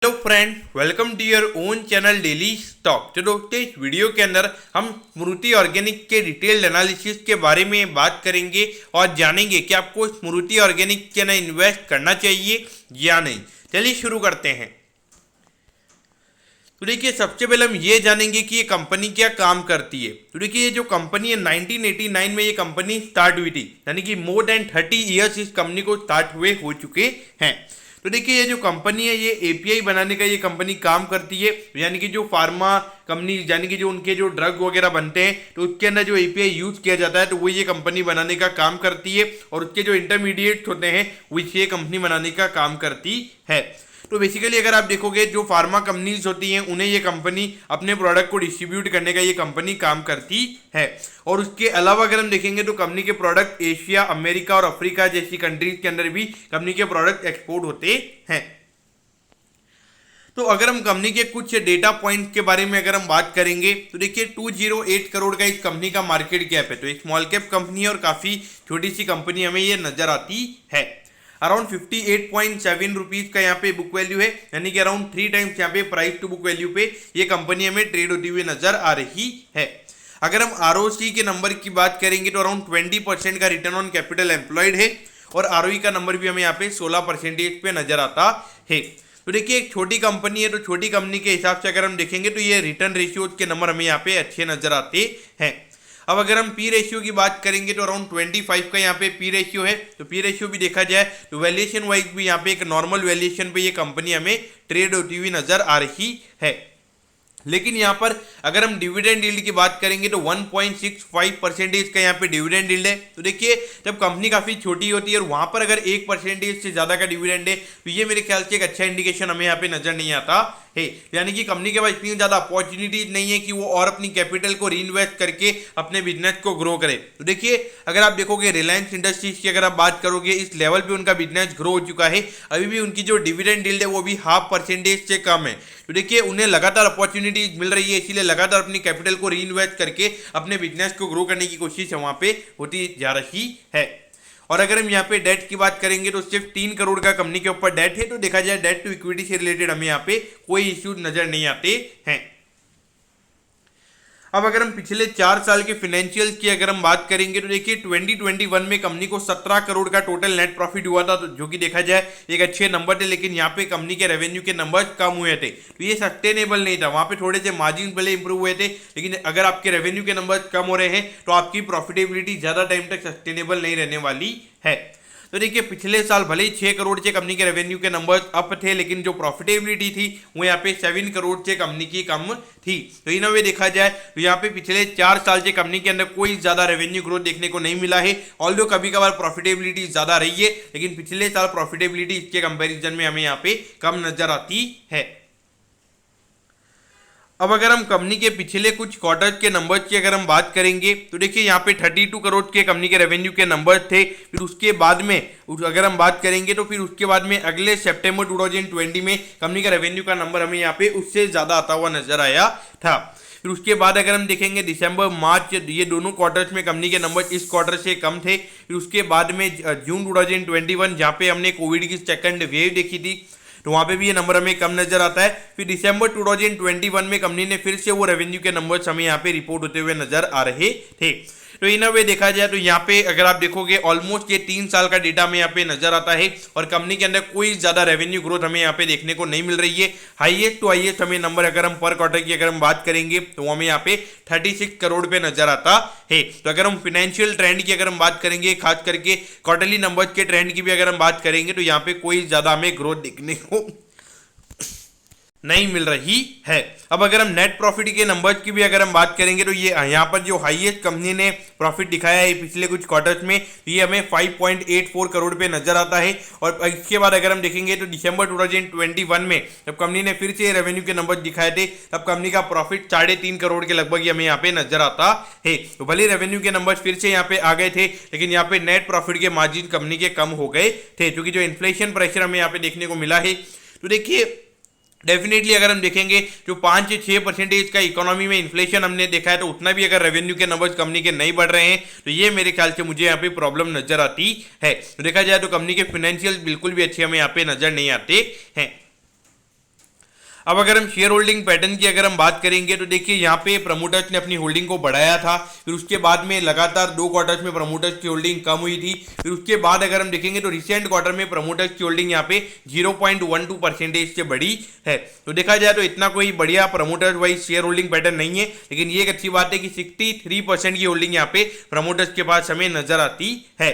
Hello friend, welcome to your own channel Daily Stock. तो दोस्तों, इस वीडियो के अंदर हम स्मृति ऑर्गेनिक के डिटेल्ड एनालिसिस के बारे में बात करेंगे और जानेंगे कि आपको स्मृति ऑर्गेनिक के अंदर इन्वेस्ट करना चाहिए या नहीं। चलिए शुरू करते हैं। तो देखिए, सबसे पहले हम ये जानेंगे कि ये कंपनी क्या काम करती है। तो देखिए, ये जो कंपनी है 1989 में ये कंपनी स्टार्ट हुई थी, यानी कि मोर देन 30 ईयर्स इस कंपनी को स्टार्ट हुए हो चुके हैं। तो देखिए, ये जो कंपनी है ये एपीआई बनाने का ये कंपनी काम करती है, यानी कि जो फार्मा कंपनी यानी कि जो उनके जो ड्रग वगैरह बनते हैं तो उसके अंदर जो एपीआई यूज किया जाता है तो वो ये कंपनी बनाने का काम करती है, और उसके जो इंटरमीडिएट्स होते हैं वो ये कंपनी बनाने का काम करती है। तो बेसिकली अगर आप देखोगे, जो फार्मा कंपनीज होती हैं उन्हें ये कंपनी अपने प्रोडक्ट को डिस्ट्रीब्यूट करने का ये कंपनी काम करती है। और उसके अलावा अगर हम देखेंगे तो कंपनी के प्रोडक्ट एशिया, अमेरिका और अफ्रीका जैसी कंट्रीज के अंदर भी कंपनी के प्रोडक्ट एक्सपोर्ट होते हैं। तो अगर हम कंपनी के कुछ डेटा पॉइंट के बारे में अगर हम बात करेंगे तो देखिए, 208 करोड़ का इस कंपनी का मार्केट कैप है। तो एक स्मॉल कैप कंपनी है और काफ़ी छोटी सी कंपनी हमें ये नजर आती है। अराउंड 58.7 रुपीज़ का यहाँ पे बुक वैल्यू है, यानी कि अराउंड 3 टाइम्स यहाँ पे प्राइस टू बुक वैल्यू पे ये कंपनी हमें ट्रेड होती हुई नजर आ रही है। अगर हम आरओसी के नंबर की बात करेंगे तो अराउंड 20% का रिटर्न ऑन कैपिटल एम्प्लॉयड है, और आरओई का नंबर भी हमें यहाँ पे 16% पे नजर आता है। तो देखिए, एक छोटी कंपनी है तो छोटी कंपनी के हिसाब से अगर हम देखेंगे तो ये रिटर्न रेशियोज के नंबर हमें यहाँ पे अच्छे नजर आते हैं। अब अगर हम पी रेशियो की बात करेंगे तो अराउंड 25 का यहाँ पे पी रेशियो है। तो पी रेशियो भी देखा जाए तो वैल्यूएशन वाइज भी यहाँ पे एक नॉर्मल वैल्यूएशन पे ये कंपनी हमें ट्रेड होती हुई नजर आ रही है। लेकिन यहाँ पर अगर हम डिविडेंड यील्ड की बात करेंगे तो 1.65% का यहाँ पे डिविडेंड यील्ड है। तो देखिए, जब कंपनी काफ़ी छोटी होती है और वहाँ पर अगर 1% से ज़्यादा का डिविडेंड है तो ये मेरे ख्याल से एक अच्छा इंडिकेशन हमें यहाँ पे नजर नहीं आता है। यानी कि कंपनी के पास इतनी ज़्यादा अपॉर्चुनिटीज नहीं है कि वो और अपनी कैपिटल को रीइन्वेस्ट करके अपने बिजनेस को ग्रो करे। तो देखिए, अगर आप देखोगे रिलायंस इंडस्ट्रीज की अगर आप बात करोगे, इस लेवल पे उनका बिजनेस ग्रो हो चुका है, अभी भी उनकी जो डिविडेंड यील्ड है वो भी 0.5% से कम है। तो देखिए, उन्हें लगातार अपॉर्चुनिटीज मिल रही है, इसीलिए लगातार अपनी कैपिटल को रीइन्वेस्ट करके अपने बिजनेस को ग्रो करने की कोशिश वहाँ पे होती जा रही है। और अगर हम यहाँ पे डेट की बात करेंगे तो सिर्फ 3 करोड़ का कंपनी के ऊपर डेट है। तो देखा जाए डेट टू इक्विटी से रिलेटेड हमें यहाँ पे कोई इश्यूज नजर नहीं आते हैं। अब अगर हम पिछले 4 साल के फाइनेंशियल्स की अगर हम बात करेंगे तो देखिए, 2021 में कंपनी को 17 करोड़ का टोटल नेट प्रॉफिट हुआ था, तो जो कि देखा जाए एक अच्छे नंबर थे। लेकिन यहाँ पे कंपनी के रेवेन्यू के नंबर्स कम हुए थे, तो ये सस्टेनेबल नहीं था। वहाँ पे थोड़े से मार्जिन भले इंप्रूव हुए थे, लेकिन अगर आपके रेवेन्यू के नंबर्स कम हो रहे हैं तो आपकी प्रॉफिटेबिलिटी ज़्यादा टाइम तक सस्टेनेबल नहीं रहने वाली है। तो देखिए, पिछले साल भले ही 6 करोड़ से कंपनी के रेवेन्यू के नंबर्स अप थे, लेकिन जो प्रॉफिटेबिलिटी थी वो यहाँ पे 7 करोड़ से कंपनी की कम थी। तो इन वे देखा जाए तो यहाँ पे पिछले 4 साल से कंपनी के अंदर कोई ज्यादा रेवेन्यू ग्रोथ देखने को नहीं मिला है। ऑल्दो कभी कभार प्रॉफिटेबिलिटी ज्यादा रही है, लेकिन पिछले साल प्रॉफिटेबिलिटी इसके कंपेरिजन में हमें यहाँ पे कम नजर आती है। अब अगर हम कंपनी के पिछले कुछ क्वार्टर्स के नंबर्स की अगर हम बात करेंगे तो देखिए, यहाँ पे 32 करोड़ के कंपनी के रेवेन्यू के नंबर्स थे। फिर उसके बाद में अगर हम बात करेंगे तो फिर उसके बाद में अगले सितंबर 2020 में कंपनी का रेवेन्यू का नंबर हमें यहाँ पे उससे ज़्यादा आता हुआ नजर आया था। फिर उसके बाद अगर हम देखेंगे दिसंबर, मार्च, ये दोनों क्वार्टर्स में कंपनी के नंबर इस क्वार्टर से कम थे। फिर उसके बाद में जून 2021 जहाँ पे हमने कोविड की सेकंड वेव देखी थी, तो वहाँ पे भी ये नंबर हमें कम नजर आता है। फिर दिसंबर 2021 में कंपनी ने फिर से वो रेवेन्यू के नंबर्स हमें यहाँ पे रिपोर्ट होते हुए नजर आ रहे थे। तो इन वे देखा जाए तो यहाँ पे अगर आप देखोगे ऑलमोस्ट ये 3 साल का डेटा हमें यहाँ पे नजर आता है, और कंपनी के अंदर कोई ज्यादा रेवेन्यू ग्रोथ हमें यहाँ पे देखने को नहीं मिल रही है। हाईएस्ट टू हाईएस्ट हमें नंबर अगर हम पर क्वार्टर की अगर हम बात करेंगे तो हमें यहाँ पे 36 करोड़ पे नजर आता है। तो अगर हम फाइनेंशियल ट्रेंड की अगर हम बात करेंगे, खास करके क्वार्टरली नंबर्स के ट्रेंड की भी अगर हम बात करेंगे, तो यहाँ पे कोई ज्यादा हमें ग्रोथ देखने को नहीं मिल रही है। अब अगर हम नेट प्रॉफिट के नंबर्स की भी अगर हम बात करेंगे तो ये यहाँ पर जो हाईएस्ट कंपनी ने प्रॉफिट दिखाया है पिछले कुछ क्वार्टर्स में, तो ये हमें 5.84 करोड़ पे नजर आता है। और इसके बाद अगर हम देखेंगे तो दिसंबर 2021 में जब कंपनी ने फिर से रेवेन्यू के नंबर दिखाए थे, तब कंपनी का प्रॉफिट 3.5 करोड़ के लगभग हमें यहाँ पे नजर आता है। तो भले रेवेन्यू के नंबर फिर से यहाँ पे आ गए थे, लेकिन यहाँ पे नेट प्रॉफिट के मार्जिन कंपनी के कम हो गए थे, क्योंकि जो इन्फ्लेशन प्रेशर हमें यहाँ पे देखने को मिला है। तो देखिए, डेफिनेटली अगर हम देखेंगे जो 5 से 6% का इकोनॉमी में इन्फ्लेशन हमने देखा है, तो उतना भी अगर रेवेन्यू के नंबर्स कंपनी के नहीं बढ़ रहे हैं तो ये मेरे ख्याल से मुझे यहाँ पे प्रॉब्लम नजर आती है। तो देखा जाए तो कंपनी के फाइनेंशियल बिल्कुल भी अच्छे हमें यहाँ पे नजर नहीं आते हैं। अब अगर हम शेयर होल्डिंग पैटर्न की अगर हम बात करेंगे तो देखिए यहाँ पे प्रमोटर्स ने अपनी होल्डिंग को बढ़ाया था, फिर उसके बाद में लगातार 2 क्वार्टर्स में प्रमोटर्स की होल्डिंग कम हुई थी, फिर उसके बाद अगर हम देखेंगे तो रिसेंट क्वार्टर में प्रमोटर्स की होल्डिंग यहाँ पे 0.12% से बढ़ी है। तो देखा जाए तो इतना कोई बढ़िया promoters wise share holding pattern नहीं है, लेकिन ये एक अच्छी बात है कि 63% की होल्डिंग यहाँ पे प्रमोटर्स के पास हमें नजर आती है।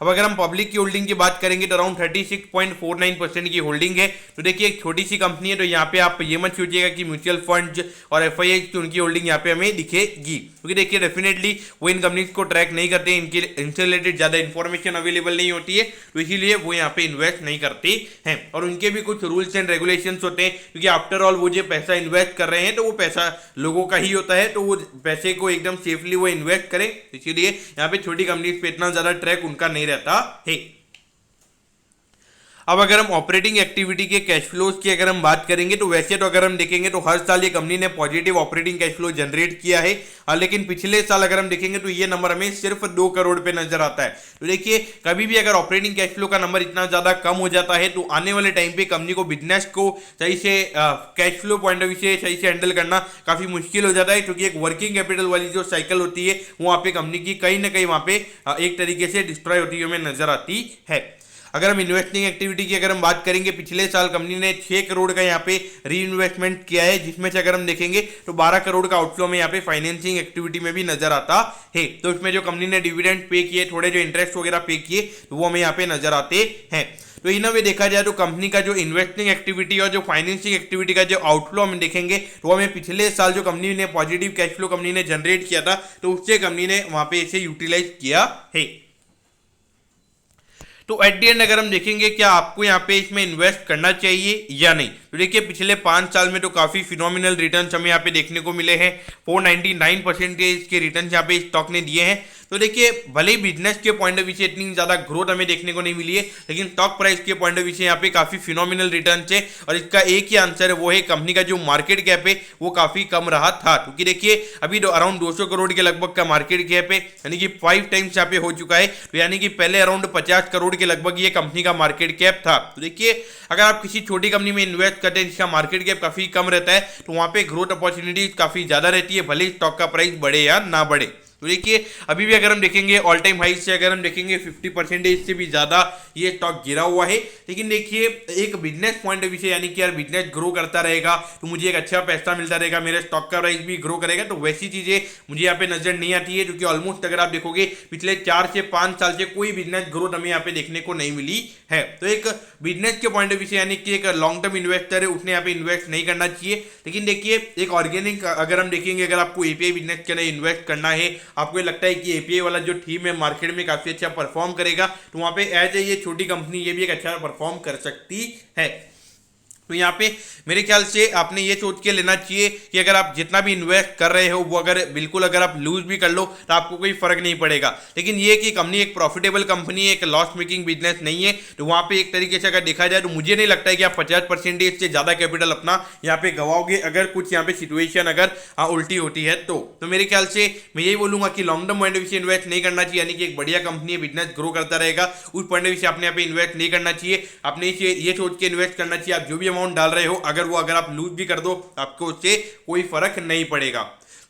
अब अगर हम पब्लिक की होल्डिंग की बात करेंगे तो अराउंड 36.49% की होल्डिंग है। तो देखिए एक छोटी सी कंपनी है, तो यहाँ पे आप ये मत सोचिएगा कि म्यूचुअल फंड्स और एफआईआई की उनकी होल्डिंग यहाँ पे हमें दिखेगी, क्योंकि देखिए डेफिनेटली वो इन कंपनीज को ट्रैक नहीं करते, इनसे रिलेटेड ज़्यादा इन्फॉर्मेशन अवेलेबल नहीं होती है, तो इसीलिए वो यहाँ पे इन्वेस्ट नहीं करते हैं। और उनके भी कुछ रूल्स एंड रेगुलेशन होते हैं, क्योंकि आफ्टर ऑल वो जो पैसा इन्वेस्ट कर रहे हैं तो वो पैसा लोगों का ही होता है, तो वो पैसे को एकदम सेफली वो इन्वेस्ट करें, इसीलिए यहाँ पे छोटी कंपनीज पे इतना ज़्यादा ट्रैक उनका नहीं रहता है। अब अगर हम ऑपरेटिंग एक्टिविटी के कैश फ्लोज की अगर हम बात करेंगे तो वैसे तो अगर हम देखेंगे तो हर साल ये कंपनी ने positive operating cash flow generate किया है, लेकिन पिछले साल अगर हम देखेंगे तो ये नंबर हमें सिर्फ 2 करोड़ पे नजर आता है। तो देखिए कभी भी अगर ऑपरेटिंग कैश फ्लो का नंबर इतना ज्यादा कम हो जाता है तो आने वाले टाइम पे कंपनी को बिजनेस को सही से cash flow point of view से सही से हैंडल करना काफी मुश्किल हो जाता है, क्योंकि एक वर्किंग कैपिटल वाली जो साइकिल होती है वहां पे कंपनी की कहीं ना कहीं वहां पे एक तरीके से डिस्ट्रॉय होती हुई हमें नजर आती है। अगर हम इन्वेस्टिंग एक्टिविटी की अगर हम बात करेंगे, पिछले साल कंपनी ने 6 करोड़ का यहाँ पे री इन्वेस्टमेंट किया है, जिसमें से अगर हम देखेंगे तो 12 करोड़ का आउटफ्लो में यहाँ पे फाइनेंसिंग एक्टिविटी में भी नजर आता है। तो इसमें जो कंपनी ने डिविडेंड पे किए, थोड़े जो इंटरेस्ट वगैरह पे किए, तो वो हमें यहाँ पे नजर आते हैं। तो इन वे देखा जाए तो कंपनी का जो इन्वेस्टिंग एक्टिविटी और जो फाइनेंसिंग एक्टिविटी का जो आउटफ्लो हम देखेंगे तो हमें पिछले साल जो कंपनी ने पॉजिटिव कैश फ्लो कंपनी ने जनरेट किया था तो उससे कंपनी ने वहां पे इसे यूटिलाइज किया है। तो एट दी एंड अगर हम देखेंगे क्या आपको यहाँ पे इसमें इन्वेस्ट करना चाहिए या नहीं, तो देखिए पिछले 5 साल में तो काफी फिनोमिनल रिटर्न्स हमें यहाँ पे देखने को मिले हैं। 499% के रिटर्न्स यहाँ पे स्टॉक ने दिए हैं। तो देखिए भले ही बिजनेस के पॉइंट ऑफ व्यू से इतनी ज्यादा ग्रोथ हमें देखने को नहीं मिली है, लेकिन स्टॉक प्राइस के पॉइंट ऑफ व्यू से यहाँ पे काफी फिनोमिनल रिटर्न्स है। और इसका एक ही आंसर है, वो है कंपनी का जो मार्केट कैप है वो काफी कम रहा था, क्योंकि देखिए अभी अराउंड 200 करोड़ के लगभग का मार्केट कैप है, यानी कि 5 टाइम्स यहाँ पे हो चुका है। तो यानी कि पहले अराउंड 50 करोड़ के लगभग ये कंपनी का मार्केट कैप था। तो देखिए अगर आप किसी छोटी कंपनी में इन्वेस्ट करते हैं जिसका मार्केट कैप काफी कम रहता है तो वहां पे ग्रोथ अपॉर्चुनिटीज काफी ज्यादा रहती है, भले स्टॉक का प्राइस बढ़े या ना बढ़े। तो देखिए अभी भी अगर हम देखेंगे ऑल टाइम हाई से अगर हम देखेंगे 50% से भी ज़्यादा ये स्टॉक गिरा हुआ है। लेकिन देखिए एक बिजनेस पॉइंट ऑफ व्यू से, यानी कि यार बिजनेस ग्रो करता रहेगा तो मुझे एक अच्छा पैसा मिलता रहेगा, मेरे स्टॉक का प्राइस भी ग्रो करेगा, तो वैसी चीज़ें मुझे यहाँ पे नजर नहीं आती है, क्योंकि ऑलमोस्ट अगर आप देखोगे पिछले 4 से 5 साल से कोई बिजनेस ग्रोथ हमें यहाँ पे देखने को नहीं मिली है। तो एक बिजनेस के पॉइंट ऑफ व्यू से, यानी कि एक लॉन्ग टर्म इन्वेस्टर है उसने यहाँ पे इन्वेस्ट नहीं करना चाहिए। लेकिन देखिए एक ऑर्गेनिक अगर हम देखेंगे, अगर आपको एपीआई बिजनेस के लिए इन्वेस्ट करना है, आपको लगता है कि एपीआई वाला जो थीम है मार्केट में काफी अच्छा परफॉर्म करेगा, तो वहां पे एज ए ये छोटी कंपनी ये भी एक अच्छा परफॉर्म कर सकती है। तो यहाँ पे मेरे ख्याल से आपने ये सोच के लेना चाहिए कि अगर आप जितना भी इन्वेस्ट कर रहे हो वो अगर आप लूज भी कर लो तो आपको कोई फर्क नहीं पड़ेगा। लेकिन ये कि कंपनी एक प्रॉफिटेबल कंपनी है, एक लॉस मेकिंग बिजनेस नहीं है, तो वहाँ पे एक तरीके से अगर देखा जाए तो मुझे नहीं लगता है कि आप 50% से ज़्यादा कैपिटल अपना यहाँ पे गवाओगे अगर कुछ यहाँ पे सिचुएशन अगर उल्टी होती है तो मेरे ख्याल से मैं यही बोलूँगा कि long term point of view से इन्वेस्ट नहीं करना चाहिए, यानी कि एक बढ़िया कंपनी है, बिजनेस ग्रो करता रहेगा, उस पॉइंट ऑफ व्यू से आपने यहाँ पे इन्वेस्ट नहीं करना चाहिए। आपने ये सोच के इन्वेस्ट करना चाहिए आप जो भी अमाउंट डाल रहे हो अगर आप लूज भी कर दो आपको उससे कोई फर्क नहीं पड़ेगा।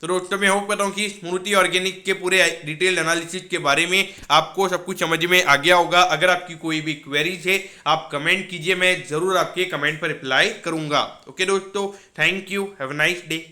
तो दोस्तों मैं होप करता हूँ कि स्मृति ऑर्गेनिक के पूरे डिटेल्ड एनालिसिस के बारे में आपको सब कुछ समझ में आ गया होगा। अगर आपकी कोई भी क्वेरीज है आप कमेंट कीजिए, मैं जरूर आपके कमेंट पर रिप्लाई करूंगा। ओके दोस्तों, thank you, have a nice day.